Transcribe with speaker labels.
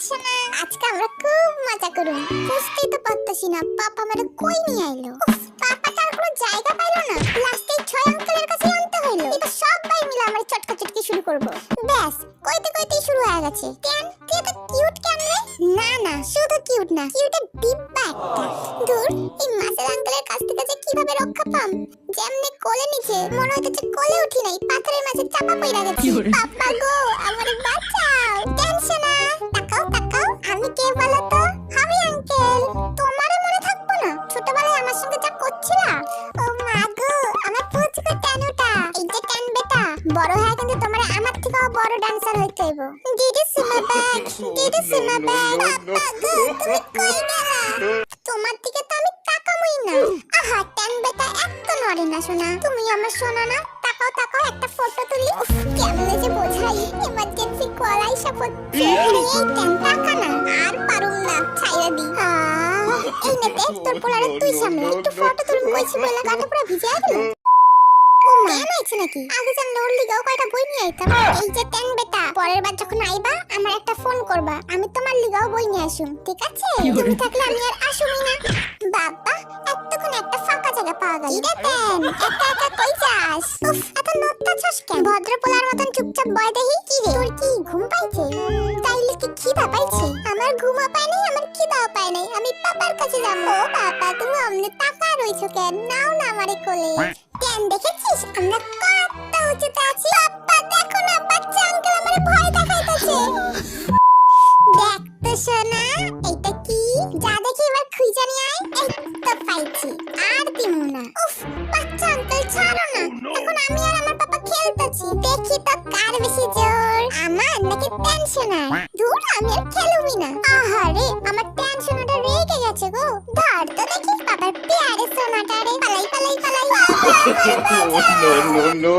Speaker 1: শোনা, আজকে আমরা খুব মজা করব। বুঝতেই তো পারতাছি না পাপা আমারে কই নিয়ে আইলো। পাপাটা আর কোনো জায়গা পাইলো না, লাস্টে ছয় আঙ্কেলের কাছে আনতে হইলো। এটা সবাই মিলে আমরা চটকা চটকি শুরু করব। ব্যাস কইতে কইতেই শুরু হয়ে গেছে। কেন তুই এত কিউট কেন রে? না না, শুধু কিউট না, কিউটের ডিব্বা একটা। দূর, এই মাসের আঙ্কেলের কাছ থেকে যে কিভাবে রক্ষা পাম? যেমনি কোলে নিচে মনে হইতেছে কোলে উঠি নাই, পাথরের মাঝে চাপা পইরা গেছি। পাপা গো, আমারে বাঁচাও। টেনশন না, তাকাও তাকাও, আমি কে বলো তো? আমি আঙ্কেল। তোমারে মনে থাকবো না ছোটবেলায় আমার সঙ্গে যা করছিলা? ও মা গো, আমার পুচকু টানুটা। এই যে টান বেটা, বড় হয়ে কিন্তু তোমার আমার থেকেও বড় ডান্সার হইতে হইব। দিদি সিমা ব্যাগ, দিদি সিমা ব্যাগ। পাপা গো, তুমি কই গেলা? তোমার দিকে তো আমি তাকামই না। আহা টান বেটা, এত নড়ে না শোনা। তুমি আমার শোনা না? তাকাও তাকাও, একটা ফটো তুলি। উফ, কেমনে যে বোঝাই, ইমার্জেন্সি কল আইসা পড়ছে। এই টান টাকা না, আর পারুম না, ছাইরা দি। এই নে দেখ, তোর পোলারে তুই সামনে একটু ফটো তুলুম কইছি বলে গাটা পুরো ভিজে গেল। ও মা, আইছে নাকি? আগে জানলে ওর লিগাও কয়টা বই নিয়ে আইতাম। এই যে টান বেটা, পরের বার যখন আইবা আমার একটা ফোন করবা, আমি তোমার লিগাও বই নিয়ে আসুম, ঠিক আছে? তুমি থাকলে আমি আর আসুমই না। বাবা, এতক্ষণ একটা ফাঁকা জায়গা পাওয়া গেল। ইরে টান, একা একা কই যাস? উফ, এত নড়তা ছস কেন? ভদ্র পোলার মতন চুপচাপ বয় দেখি। কি রে, তোর কি ঘুম পাইছে? তাইলে কি খিদা পাইছে? আমার ঘুমও পায় নাই, আমার খিদাও পায় নাই। আমি পাপার কাছে যাবো। ও বাবা, তুমি অমনে তাকা রইছো কেন? নাও না আমারে কোলে। কেন দেখেছিস আমরা কত উঁচুতে আছি? পাপা দেখো না, বাচ্চা আঙ্কেল আমারে ভয় দেখাইতেছে। দেখ তো সোনা, এটা কি? যা দেখি এবার খুঁজে নিয়ে আয়। এই তো পাইছি, আর দিমু না। উফ, বাচ্চা আঙ্কেল ছাড়ো না, এখন আমি আর আমার পাপা খেলতেছি। দেখি তো কার বেশি জোর, আমার নাকি টেনশনার। দূর, আমি আর খেলুমি না। আহারে, আমার টেনশনারটা রেগে গেছে গো। ধর তো দেখি পাপার পেয়ারে সোনাটারে। পালাই পালাই পালাই।
Speaker 2: No, no, no.